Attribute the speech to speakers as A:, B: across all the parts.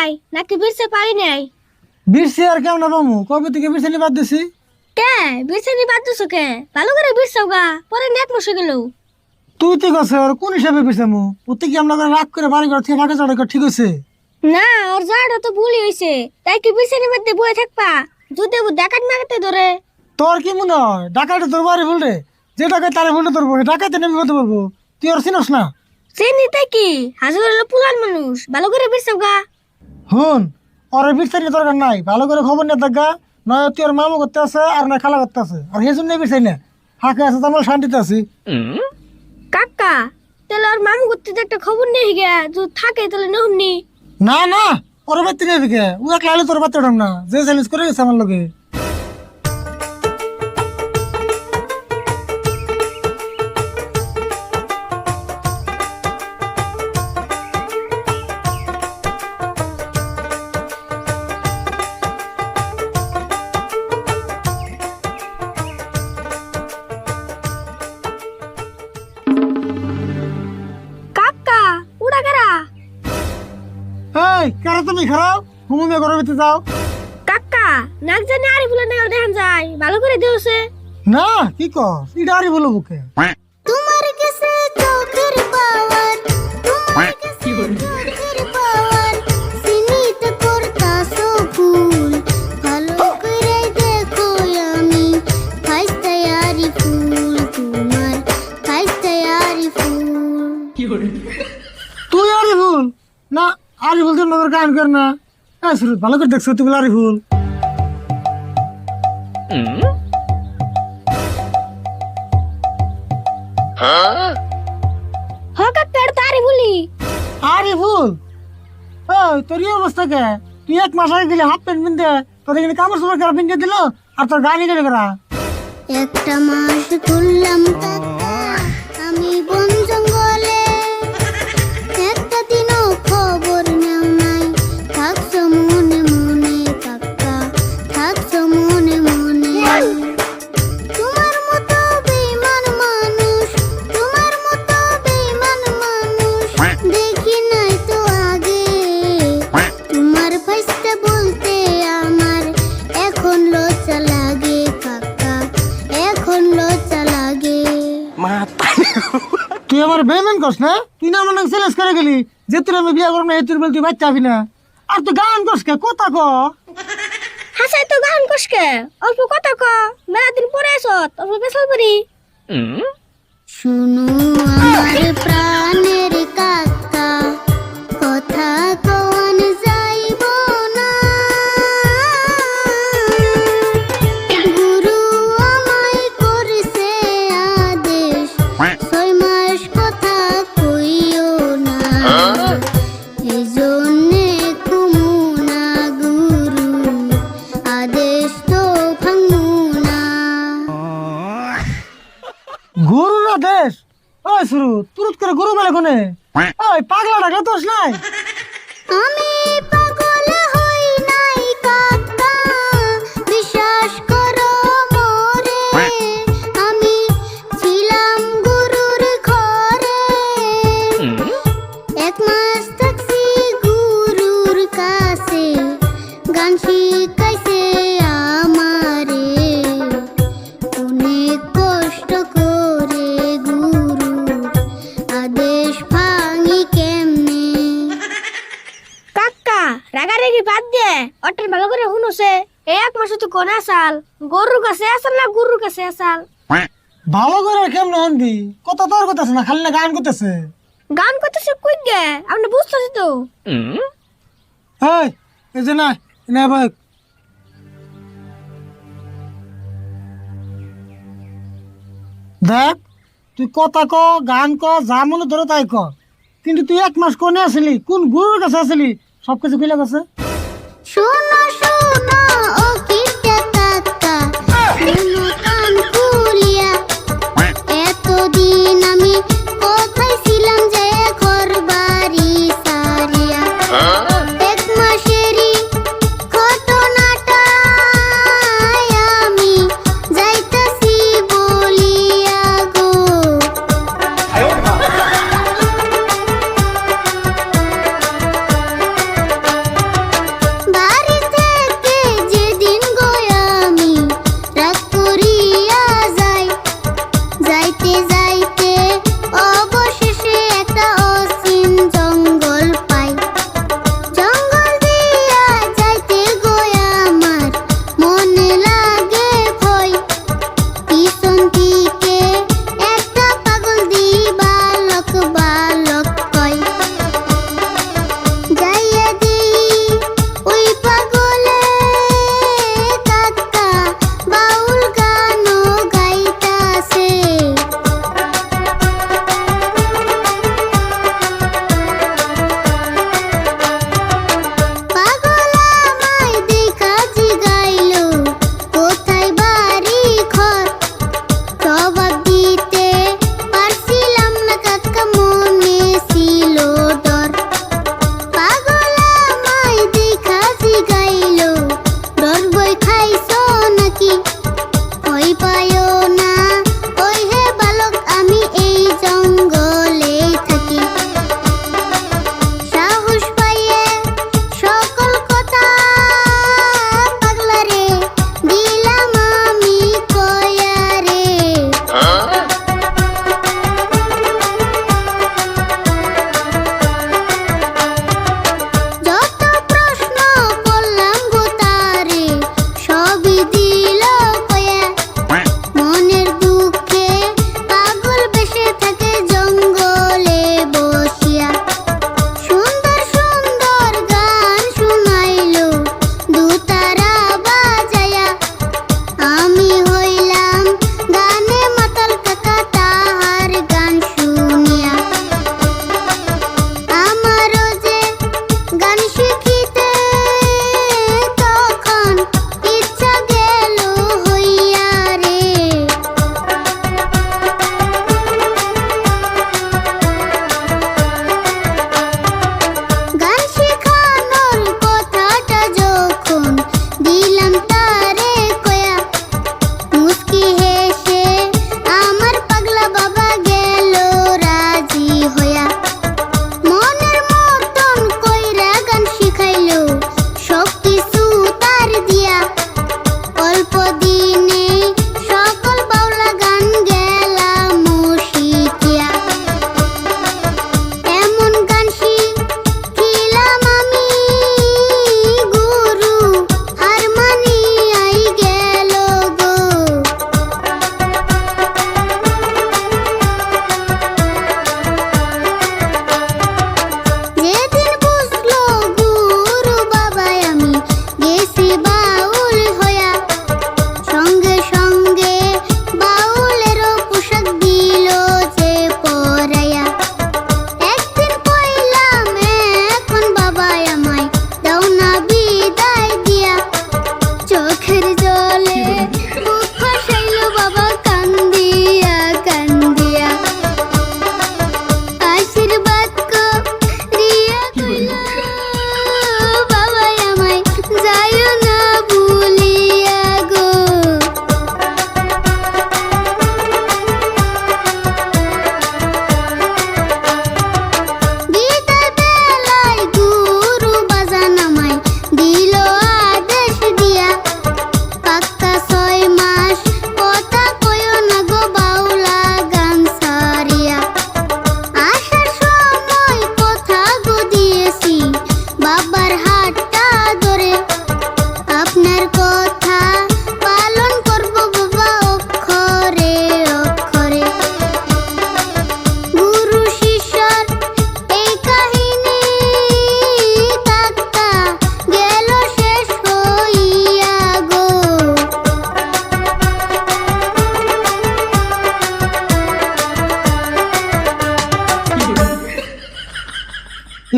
A: নাই নাকি বিরছে পারি নাই?
B: বিরছি আর কেমন পামু? কবে থেকে বিরছানি বাদ দিছি?
A: কে বিরছানি বাদ দিছো কে? ভালো করে বিরছাও গা, পরে নেট মশে গেল।
B: তুই তো গেছে আর কোন হিসাবে বিরছামু? ওতে কি আমরা রাগ করে বাড়ি ঘর থেকে ফাঁকা চড়া ঠিক হয়েছে?
A: না, ওর জাড়া তো ভুলই হইছে, তাই কি বিরছানি মধ্যে বয়ে থাকবা? যদি ও ডাকাত মারতে ধরে।
B: তোর কি মনে হয় ডাকাইতে তোর বাড়ি ভুল রে? যে ডাকাই তারে ভুলতে ধরবো, ডাকাইতে নেমে হতে পারবো? তুই আর চিনস না?
A: চিনি তাই কি, হাজুর হলো পুলান মানুষ, ভালো করে বিরছাও গা।
B: হুন, ওর বিরছানি দরকার নাই, ভালো করে খবর নিয়ে দেখা। নয় তুই ওর মামু করতে আছে আর না খালা করতে আছে, আর সেই জন্যই বিরছাই না। ফাঁকে আছে তো আমরা শান্তিতে আছি।
A: কাকা, তাহলে ওর মামু করতে তো একটা খবর নেই গিয়া, যদি থাকে তাহলে নহমনি।
B: না না, ওর বাড়িতে নিয়ে দিকে ও একলা হলে তোর বাড়িতে উঠাম না, যে চ্যালেঞ্জ করে গেছে আমার লগে।
A: কাকা উড়া কারা?
B: এই কারা তুমি খারাপ হুমুমে ঘরের ভিতরে যাও।
A: কাকা নাক জানি আরি ফুলে নেওয়া দেখান যায়, ভালো করে দিওছে।
B: না কি কর এটা আরই বলো বুকে।
A: তোমার কাছে চোখের পাওয়ার, তোমার কাছে চোখের পাওয়ার, সিনিতে করতাছো ফুল, ভালো করে দেখো আমি খাইতে আরি ফুল, তোমার খাইতে আরি ফুল।
B: তুই আরই ভুল না, আরই ভুল তোর গান কর না। সুরত ভালো করে দেখছো তুই আরই ভুল।
A: কাকা তারি বলি
B: আরই ভুল। ওই তোর এই অবস্থা কে? তুই এক মাস আগে গেলে হাফ প্যান্ট পিনতে, তোর এখানে কাপড় চোপড় করা পিনতে দিল, আর তোর গাড়ি গেলে করা।
A: একটা মাস ঘুরলাম কাকা আমি বন জঙ্গলে, একটা দিনও খবর নেও নাই, থাকছো মনে মনে কাকা, থাকছো মনে মনে। তোমার মতো বেঈমান মানুষ, তোমার মতো বেঈমান মানুষ দেখি নাই তো আগে, তোমার ফাইসটা বলতে আমার এখন লজ্জা লাগে কাকা, এখন লজ্জা লাগে।
B: তুই আমার বেমান করস না? তুই না আমার চ্যালেঞ্জ করে গেলি যে তুই আমি বিয়ে করব না, এই তুই বল তুই বাচ্চা হবি না। আর তুই গান করস কে? কথা ক।
A: হাসাই তো গান কষকে, অল্প কথা ক, মেলা দিন পরে আসত, অল্প পেছাল পারি। শুনো আমার প্রাণের কাকা, কথা কন যাইব না, গুরু আমায় করছে আদেশ, 6 মাস কথা কইও না, এই জন্যে কুমু না গুরু, আদেশ তো ভাঙু না।
B: গরু না দেশ? ওই শুরু তুরুত করে গরু মেলে কোনে? ওই পাগলা ডাকলে তোস নাই?
A: আমি পাগল হই নাই কাকা, বিশ্বাস করো মোরে, আমি ছিলাম গুরুর ঘরে, 1 মাস থাকছি গুরুর কাছে, গান শিখাইছে আমারে, অনেক কষ্ট করে গুরু, আদেশ ভাঙি কেমনে। কাকা রাগারাগি বাদ দে, অটের ভালো করে শুনুছে, 1 মাস তো কোন আসাল, গরুর কাছে আসাল না গুরুর কাছে আসাল?
B: ভালো করে কেমন হনবি? কথা তোর কথা আছে না, খালি না গান করতেছে।
A: গান করতেছে কই গে, আপনি বুঝতেছি তো।
B: এই এই যে না না ভাই, দেখ তুই কথা ক, গান ক, যা মনে ধরে তাই ক, কিন্তু তুই 1 মাস কোনে আসলি, কোন গুরুর কাছে আসলি, সবকিছু খুলে গেছে।
A: শোনো শোনো ও কিটা কাকা, শোনো কান খুলিয়া, এতদিন আমি কোথায় ছিলাম যে ঘর বাড়ি সারিয়া, 1 মাসেরই ঘটনাটা আমি যাইতাছি বলিয়া গো।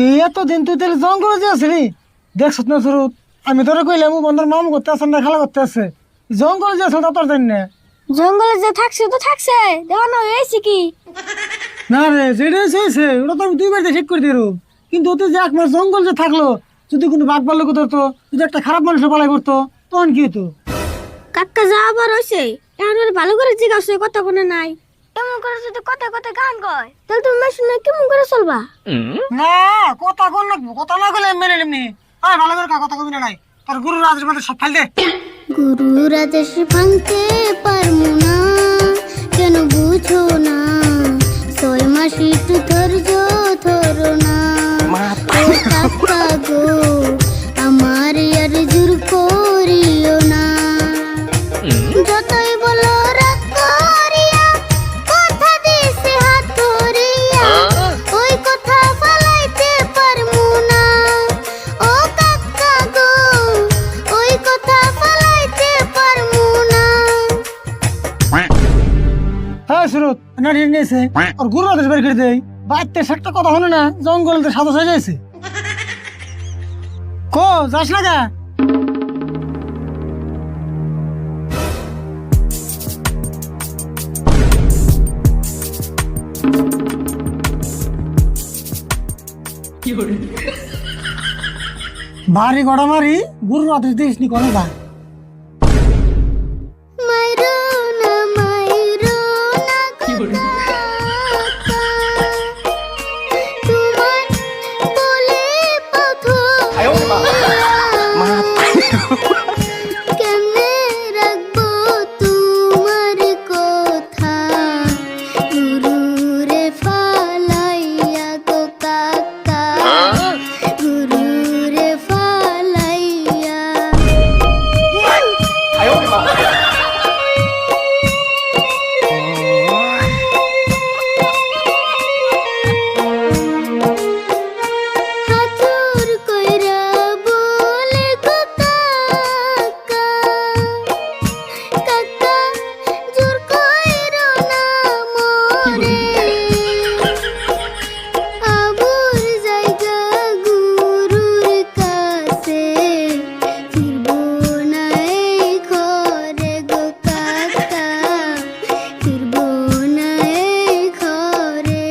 B: এই এতদিন তুই তাহলে জঙ্গলে যে আসলি দেখছ না শুরু আমি তোরে কইলাম ও বন্ধুর মামু করতে আসে না খেলা করতে আসে জঙ্গলে যে আসল তা তোর জানি না
A: জঙ্গলে যে থাকছে তো থাকছে দেওয়া না হয়েছে কি
B: না রে যেটা হয়েছে ওটা তো আমি 2 বাড়িতে ঠিক করে দিই কিন্তু ওতে যে এক মাস জঙ্গল যে থাকলো যদি কোনো বাঘ ভাল্লুক ধরতো যদি একটা খারাপ মানুষের পালাই করতো তখন কি হতো?
A: কাকা যা আবার হয়েছে এখন ওর ভালো করে জিজ্ঞাসা কথা কোনো নাই এমন করে যদি কথা কথা গান কয় তাহলে তুমি মাসুর না কেমন করে চলবা
B: না কথা কোন লাগবো কথা না কইলে মেনে নিমনি আয় ভালো করে কথা কবি না নাই তোর গুরু রাজের মধ্যে সব ফাইল দে
A: গুরু রাজেশ ভাঙতে পারমু না কেন বুঝো না 6 মাস একটু ধৈর্য ধরো না ও কাকা গো আমার আর জোর করিও না যতই বলো রাগ করিয়া কথা দিছে হাত ধরিয়া ওই কথা ফালাইতে পারমু না ও কাকা গো ওই কথা ফালাইতে পারমু না
B: হ্যাঁ সুরত না ঠিক নিয়েছে আর গুরু রাজের বের করে দেই বাইতে একটা কথা হলো না জঙ্গলতে সাদা হয়ে যাইছে কো যাস না গা ভারী গড়া মারি গুরু রাতে দিস নি কোনে যা
A: মাইরো না কাকা, তোমার বলে পাথর কেমনে রাখবো তোমার কথা গুরুরে ফালাইয়া গো কাকা গুরুরে ফালাইয়া হাতুর কইরা বলে গো কাকা কাকা জোর কইরো না মোরে আবুর জায়গা গুরুর কাছে ফিরবো না এই ঘরে গো কাকা ফিরবো না এই ঘরে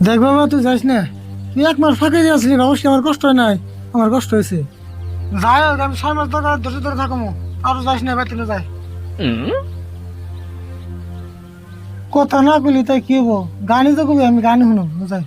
B: দেখ বাবা তুই যাস না তুই 1 মাস ফাঁকে দিয়ে আসলি অবশ্যই আমার কষ্ট হয় নাই আমার কষ্ট হয়েছে যাই হোক আমি 6 মাস ধরে ধরে থাকবো আরো যাস না বেতনে যাই কথা না কইলি তাই কি হবো গানই তো কবি আমি গানই শুনো যাই